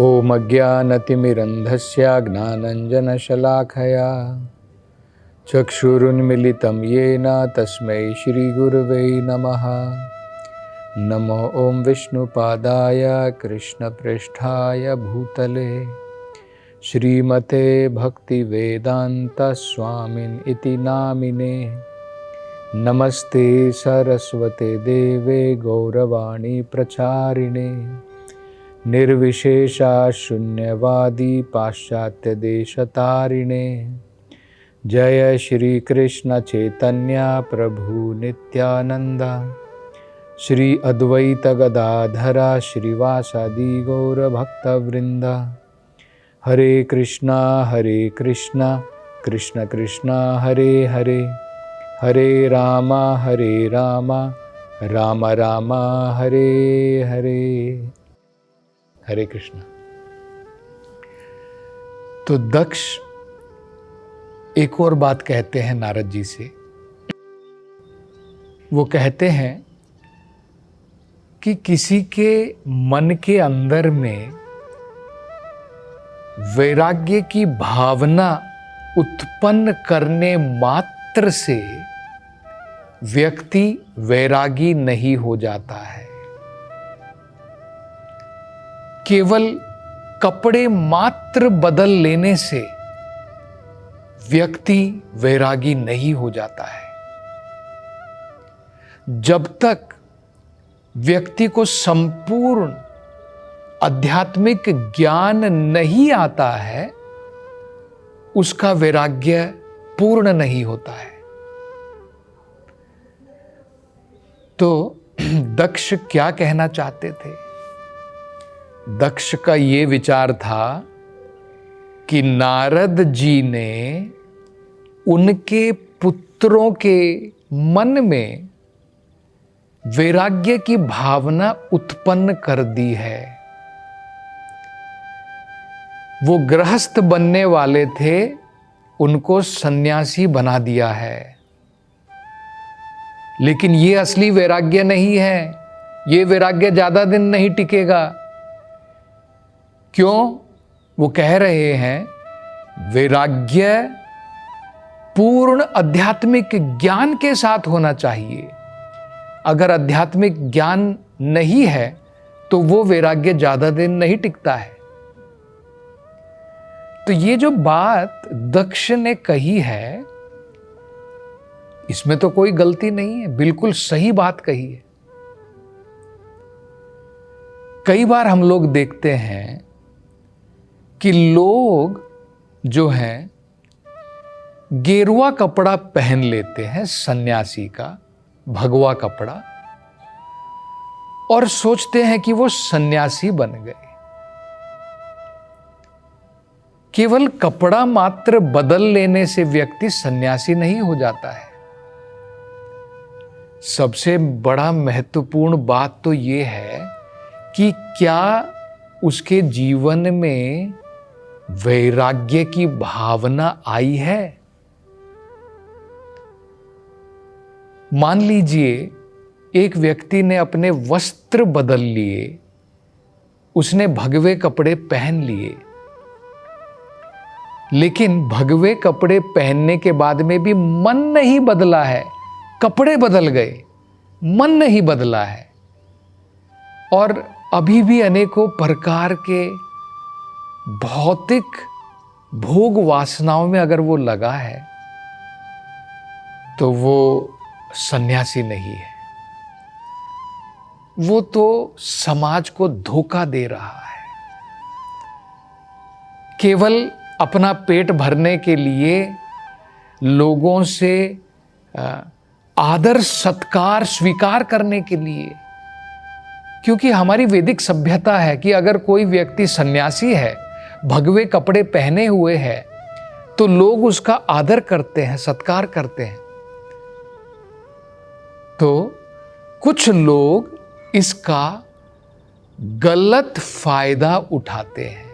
ॐ अज्ञानतिमिरन्धस्य ज्ञानाञ्जनशलाखया चक्षुरुन्मिलितं येन तस्मै श्रीगुरवे नमः। नमो ॐ विष्णुपादाय कृष्णप्रेष्ठाय भूतले श्रीमते भक्तिवेदान्तस्वामिन् इति नामिने। नमस्ते सरस्वते देवे गौरवाणी प्रचारिणे निर्विशेषा शून्यवादी पाश्चात्य देशतारिणे। जय श्री कृष्ण चैतन्य प्रभु नित्यानंद श्री अद्वैत गदाधरा श्रीवासादि गौर भक्तवृंद। हरे कृष्णा कृष्ण कृष्णा हरे हरे, हरे राम राम राम हरे हरे। हरे कृष्ण। तो दक्ष एक और बात कहते हैं नारद जी से। वो कहते हैं कि किसी के मन के अंदर में वैराग्य की भावना उत्पन्न करने मात्र से व्यक्ति वैरागी नहीं हो जाता है। केवल कपड़े मात्र बदल लेने से व्यक्ति वैरागी नहीं हो जाता है। जब तक व्यक्ति को संपूर्ण आध्यात्मिक ज्ञान नहीं आता है, उसका वैराग्य पूर्ण नहीं होता है। तो दक्ष क्या कहना चाहते थे? दक्ष का ये विचार था कि नारद जी ने उनके पुत्रों के मन में वैराग्य की भावना उत्पन्न कर दी है। वो गृहस्थ बनने वाले थे, उनको सन्यासी बना दिया है। लेकिन ये असली वैराग्य नहीं है। ये वैराग्य ज्यादा दिन नहीं टिकेगा। क्यों? वो कह रहे हैं वैराग्य पूर्ण आध्यात्मिक ज्ञान के साथ होना चाहिए। अगर आध्यात्मिक ज्ञान नहीं है तो वो वैराग्य ज्यादा दिन नहीं टिकता है। तो ये जो बात दक्ष ने कही है, इसमें तो कोई गलती नहीं है, बिल्कुल सही बात कही है। कई बार हम लोग देखते हैं कि लोग जो हैं गेरुआ कपड़ा पहन लेते हैं, सन्यासी का भगवा कपड़ा, और सोचते हैं कि वो सन्यासी बन गए। केवल कपड़ा मात्र बदल लेने से व्यक्ति सन्यासी नहीं हो जाता है। सबसे बड़ा महत्वपूर्ण बात तो ये है कि क्या उसके जीवन में वैराग्य की भावना आई है। मान लीजिए एक व्यक्ति ने अपने वस्त्र बदल लिए, उसने भगवे कपड़े पहन लिए, लेकिन भगवे कपड़े पहनने के बाद में भी मन नहीं बदला है। कपड़े बदल गए, मन नहीं बदला है, और अभी भी अनेकों प्रकार के भौतिक भोग वासनाओं में अगर वो लगा है, तो वो सन्यासी नहीं है। वो तो समाज को धोखा दे रहा है। केवल अपना पेट भरने के लिए लोगों से आदर सत्कार स्वीकार करने के लिए। क्योंकि हमारी वैदिक सभ्यता है कि अगर कोई व्यक्ति सन्यासी है, भगवे कपड़े पहने हुए है, तो लोग उसका आदर करते हैं, सत्कार करते हैं। तो कुछ लोग इसका गलत फायदा उठाते हैं।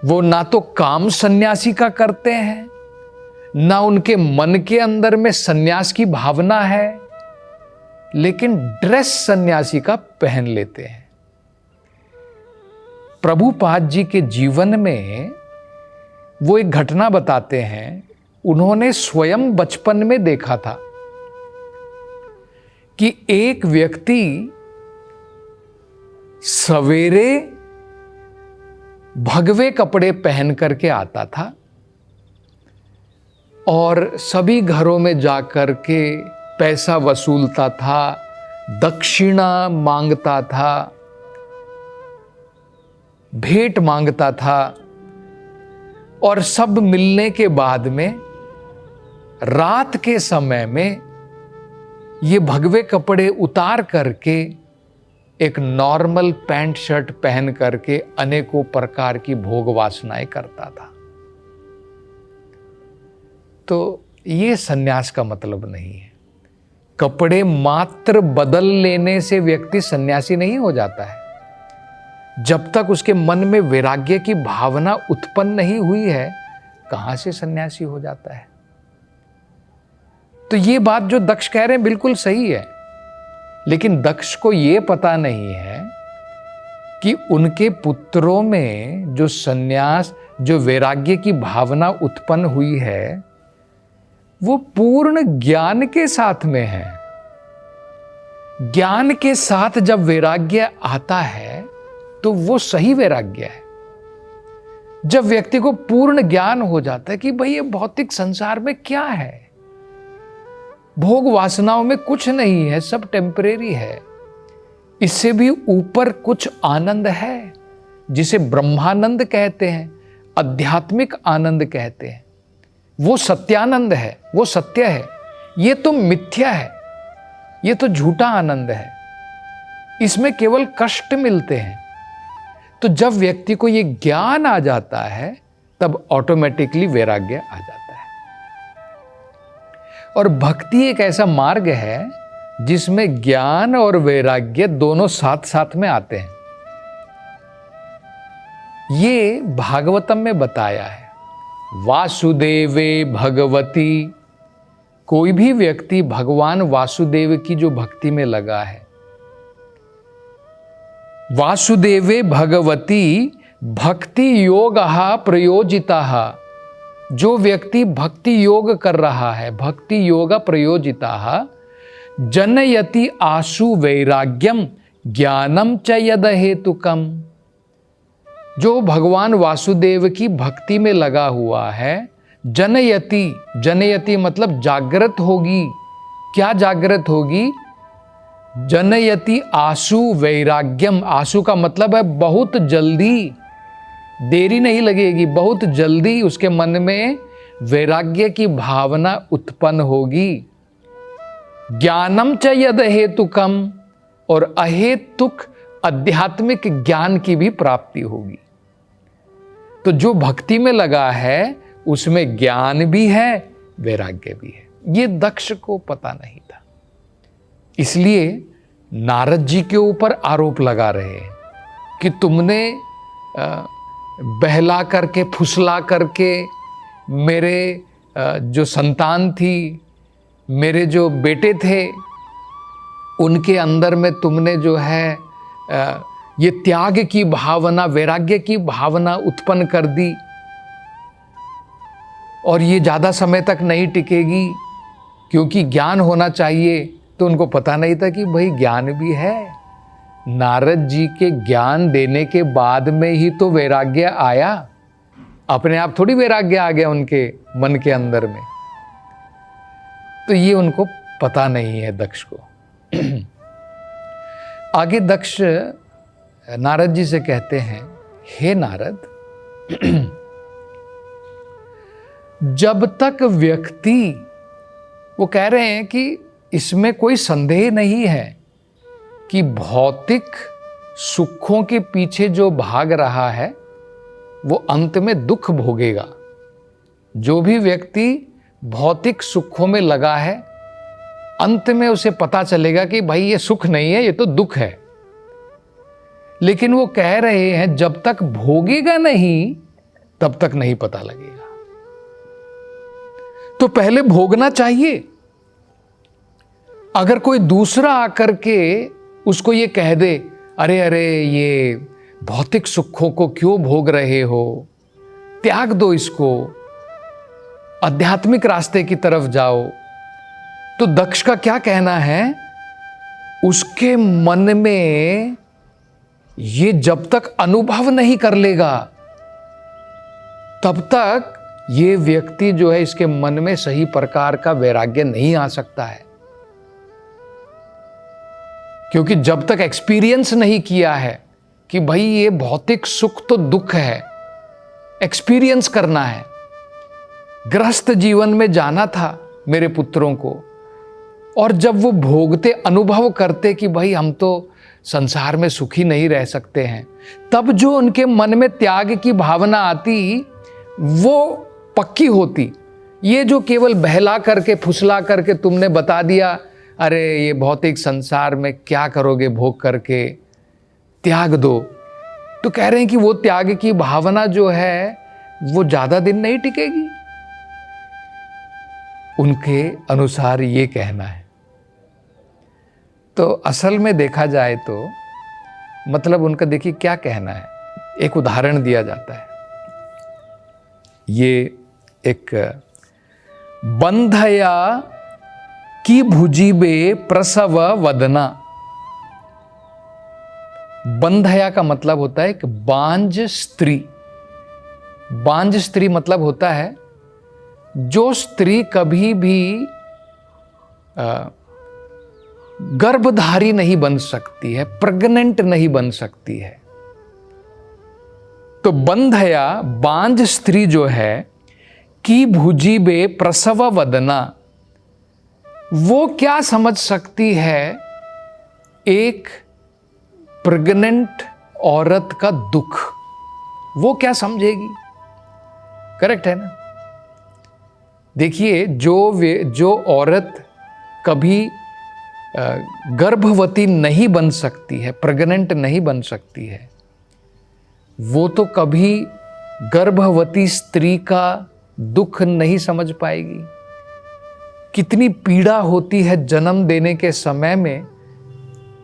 वो ना तो काम सन्यासी का करते हैं, ना उनके मन के अंदर में सन्यास की भावना है, लेकिन ड्रेस सन्यासी का पहन लेते हैं। प्रभुपाद जी के जीवन में वो एक घटना बताते हैं। उन्होंने स्वयं बचपन में देखा था कि एक व्यक्ति सवेरे भगवे कपड़े पहन करके आता था और सभी घरों में जाकर के पैसा वसूलता था, दक्षिणा मांगता था, भेंट मांगता था, और सब मिलने के बाद में रात के समय में ये भगवे कपड़े उतार करके एक नॉर्मल पैंट शर्ट पहन करके अनेकों प्रकार की भोग वासनाएं करता था। तो ये सन्यास का मतलब नहीं है। कपड़े मात्र बदल लेने से व्यक्ति सन्यासी नहीं हो जाता है। जब तक उसके मन में वैराग्य की भावना उत्पन्न नहीं हुई है, कहां से सन्यासी हो जाता है। तो ये बात जो दक्ष कह रहे हैं बिल्कुल सही है, लेकिन दक्ष को ये पता नहीं है कि उनके पुत्रों में जो सन्यास, जो वैराग्य की भावना उत्पन्न हुई है, वो पूर्ण ज्ञान के साथ में है। ज्ञान के साथ जब वैराग्य आता है तो वो सही वैराग्य है। जब व्यक्ति को पूर्ण ज्ञान हो जाता है कि भाई ये भौतिक संसार में क्या है, भोग वासनाओं में कुछ नहीं है, सब टेम्परेरी है, इससे भी ऊपर कुछ आनंद है जिसे ब्रह्मानंद कहते हैं, आध्यात्मिक आनंद कहते हैं, वो सत्यानंद है, वो सत्य है, ये तो मिथ्या है, ये तो झूठा आनंद है, इसमें केवल कष्ट मिलते हैं। तो जब व्यक्ति को ये ज्ञान आ जाता है तब ऑटोमेटिकली वैराग्य आ जाता है। और भक्ति एक ऐसा मार्ग है जिसमें ज्ञान और वैराग्य दोनों साथ साथ में आते हैं। ये भागवतम में बताया है। वासुदेवे भगवती, कोई भी व्यक्ति भगवान वासुदेव की जो भक्ति में लगा है, वासुदेवे भगवती भक्ति योगः प्रयोजितः, जो व्यक्ति भक्ति योग कर रहा है, भक्ति योग प्रयोजितः, जनयति आशु वैराग्यम ज्ञानम च यद हेतुकम, जो भगवान वासुदेव की भक्ति में लगा हुआ है, जनयति, जनयति मतलब जागृत होगी। क्या जागृत होगी? जनयति आशु वैराग्यम, आशु का मतलब है बहुत जल्दी, देरी नहीं लगेगी, बहुत जल्दी उसके मन में वैराग्य की भावना उत्पन्न होगी। ज्ञानम च यद हेतुकम, और अहेतुक आध्यात्मिक ज्ञान की भी प्राप्ति होगी। तो जो भक्ति में लगा है उसमें ज्ञान भी है, वैराग्य भी है। ये दक्ष को पता नहीं था, इसलिए नारद जी के ऊपर आरोप लगा रहे हैं कि तुमने बहला करके, फुसला करके मेरे जो संतान थी, मेरे जो बेटे थे, उनके अंदर में तुमने जो है ये त्याग की भावना, वैराग्य की भावना उत्पन्न कर दी, और ये ज़्यादा समय तक नहीं टिकेगी क्योंकि ज्ञान होना चाहिए। तो उनको पता नहीं था कि भाई ज्ञान भी है। नारद जी के ज्ञान देने के बाद में ही तो वैराग्य आया, अपने आप थोड़ी वैराग्य आ गया उनके मन के अंदर में। तो ये उनको पता नहीं है दक्ष को। आगे दक्ष नारद जी से कहते हैं, हे नारद, जब तक व्यक्ति, वो कह रहे हैं कि इसमें कोई संदेह नहीं है कि भौतिक सुखों के पीछे जो भाग रहा है वो अंत में दुख भोगेगा। जो भी व्यक्ति भौतिक सुखों में लगा है, अंत में उसे पता चलेगा कि भाई ये सुख नहीं है, ये तो दुख है। लेकिन वो कह रहे हैं जब तक भोगेगा नहीं तब तक नहीं पता लगेगा। तो पहले भोगना चाहिए। अगर कोई दूसरा आकर के उसको ये कह दे, अरे अरे ये भौतिक सुखों को क्यों भोग रहे हो, त्याग दो इसको, आध्यात्मिक रास्ते की तरफ जाओ। तो दक्ष का क्या कहना है, उसके मन में ये जब तक अनुभव नहीं कर लेगा तब तक ये व्यक्ति जो है, इसके मन में सही प्रकार का वैराग्य नहीं आ सकता है। क्योंकि जब तक एक्सपीरियंस नहीं किया है कि भाई ये भौतिक सुख तो दुख है, एक्सपीरियंस करना है। गृहस्थ जीवन में जाना था मेरे पुत्रों को, और जब वो भोगते, अनुभव करते कि भाई हम तो संसार में सुखी नहीं रह सकते हैं, तब जो उनके मन में त्याग की भावना आती वो पक्की होती। ये जो केवल बहला करके, फुसला करके तुमने बता दिया, अरे ये भौतिक संसार में क्या करोगे भोग करके, त्याग दो, तो कह रहे हैं कि वो त्याग की भावना जो है वो ज्यादा दिन नहीं टिकेगी। उनके अनुसार ये कहना है। तो असल में देखा जाए तो मतलब उनका देखिए क्या कहना है, एक उदाहरण दिया जाता है। ये एक बंधया की भुजीबे प्रसव वदना। बंधया का मतलब होता है कि बांझ स्त्री। बांझ स्त्री मतलब होता है जो स्त्री कभी भी गर्भधारी नहीं बन सकती है, प्रेग्नेंट नहीं बन सकती है। तो बंधया बांझ स्त्री जो है, की भुजीबे प्रसव वदना, वो क्या समझ सकती है एक प्रेग्नेंट औरत का दुख, वो क्या समझेगी? करेक्ट है ना? देखिए जो औरत कभी गर्भवती नहीं बन सकती है, प्रेग्नेंट नहीं बन सकती है, वो तो कभी गर्भवती स्त्री का दुख नहीं समझ पाएगी। कितनी पीड़ा होती है जन्म देने के समय में।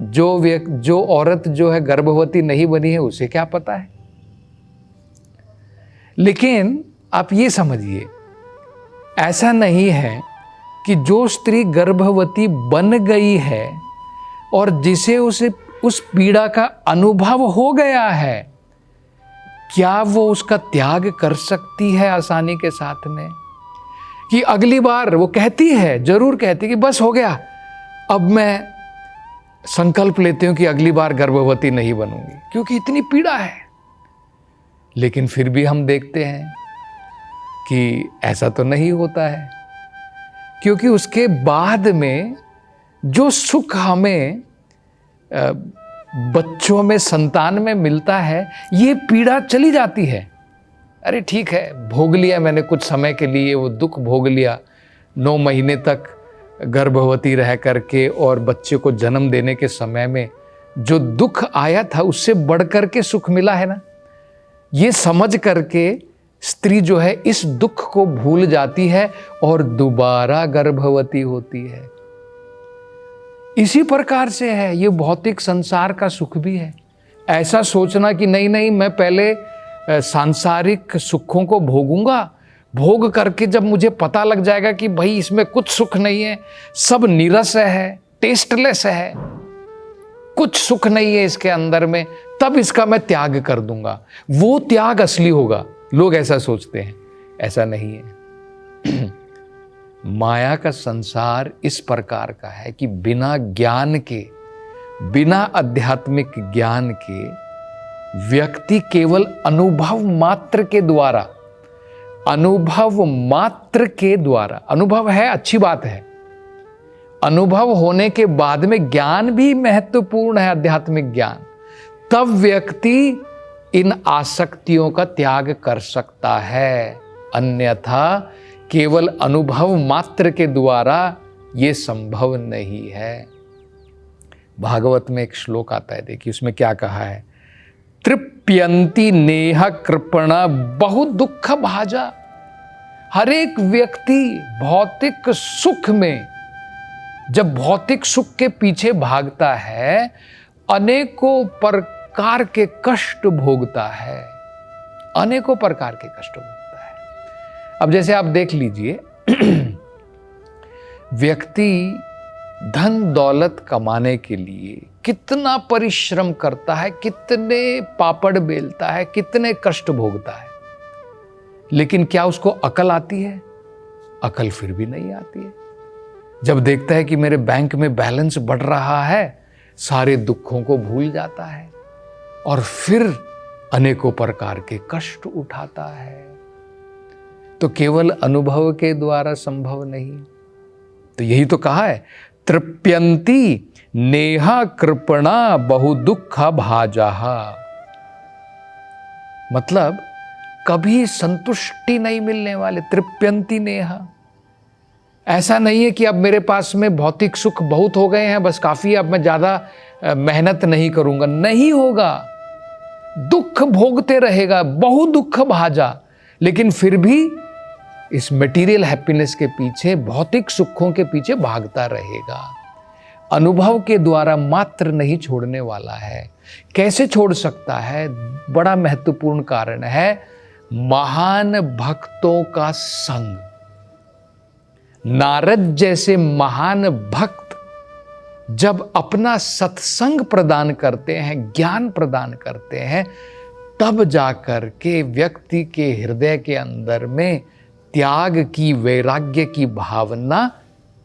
जो औरत जो है गर्भवती नहीं बनी है उसे क्या पता है। लेकिन आप ये समझिए, ऐसा नहीं है कि जो स्त्री गर्भवती बन गई है और जिसे उसे उस पीड़ा का अनुभव हो गया है, क्या वो उसका त्याग कर सकती है आसानी के साथ में? कि अगली बार वो कहती है, जरूर कहती है कि बस हो गया, अब मैं संकल्प लेती हूं कि अगली बार गर्भवती नहीं बनूंगी, क्योंकि इतनी पीड़ा है। लेकिन फिर भी हम देखते हैं कि ऐसा तो नहीं होता है, क्योंकि उसके बाद में जो सुख हमें बच्चों में, संतान में मिलता है, ये पीड़ा चली जाती है। अरे ठीक है, भोग लिया मैंने कुछ समय के लिए, वो दुख भोग लिया, 9 महीने तक गर्भवती रह करके, और बच्चे को जन्म देने के समय में जो दुख आया था उससे बढ़ करके सुख मिला है ना। ये समझ करके स्त्री जो है इस दुख को भूल जाती है और दोबारा गर्भवती होती है। इसी प्रकार से है ये भौतिक संसार का सुख भी है। ऐसा सोचना कि नहीं नहीं, मैं पहले सांसारिक सुखों को भोगूंगा, भोग करके जब मुझे पता लग जाएगा कि भाई इसमें कुछ सुख नहीं है, सब नीरस है, टेस्टलेस है, कुछ सुख नहीं है इसके अंदर में, तब इसका मैं त्याग कर दूंगा, वो त्याग असली होगा। लोग ऐसा सोचते हैं, ऐसा नहीं है। माया का संसार इस प्रकार का है कि बिना ज्ञान के, बिना आध्यात्मिक ज्ञान के व्यक्ति केवल अनुभव मात्र के द्वारा, अनुभव मात्र के द्वारा, अनुभव है अच्छी बात है, अनुभव होने के बाद में ज्ञान भी महत्वपूर्ण है, आध्यात्मिक ज्ञान, तब व्यक्ति इन आसक्तियों का त्याग कर सकता है। अन्यथा केवल अनुभव मात्र के द्वारा ये संभव नहीं है। भागवत में एक श्लोक आता है, देखिए उसमें क्या कहा है, तृप्यंती नेह कृपण बहु दुख भाजा। हर एक व्यक्ति भौतिक सुख में, जब भौतिक सुख के पीछे भागता है, अनेकों प्रकार प्रकार के कष्ट भोगता है, अनेकों प्रकार के कष्ट भोगता है। अब जैसे आप देख लीजिए, व्यक्ति धन दौलत कमाने के लिए कितना परिश्रम करता है, कितने पापड़ बेलता है, कितने कष्ट भोगता है, लेकिन क्या उसको अकल आती है? अकल फिर भी नहीं आती है। जब देखता है कि मेरे बैंक में बैलेंस बढ़ रहा है, सारे दुखों को भूल जाता है और फिर अनेकों प्रकार के कष्ट उठाता है। तो केवल अनुभव के द्वारा संभव नहीं। तो यही तो कहा है, तृप्यंती नेहा कृपणा बहु दुख भाजः। मतलब कभी संतुष्टि नहीं मिलने वाले। तृप्यंती नेहा, ऐसा नहीं है कि अब मेरे पास में भौतिक सुख बहुत हो गए हैं, बस काफी, अब मैं ज्यादा मेहनत नहीं करूंगा। नहीं होगा, दुख भोगते रहेगा, बहु दुख भाजा, लेकिन फिर भी इस मटेरियल हैप्पीनेस के पीछे, भौतिक सुखों के पीछे भागता रहेगा। अनुभव के द्वारा मात्र नहीं छोड़ने वाला है। कैसे छोड़ सकता है? बड़ा महत्वपूर्ण कारण है, महान भक्तों का संग। नारद जैसे महान भक्त जब अपना सत्संग प्रदान करते हैं, ज्ञान प्रदान करते हैं, तब जाकर के व्यक्ति के हृदय के अंदर में त्याग की, वैराग्य की भावना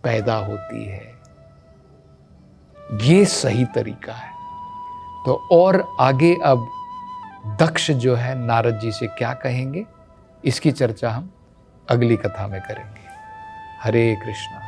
पैदा होती है। ये सही तरीका है। तो और आगे अब दक्ष जो है नारद जी से क्या कहेंगे, इसकी चर्चा हम अगली कथा में करेंगे। हरे कृष्णा।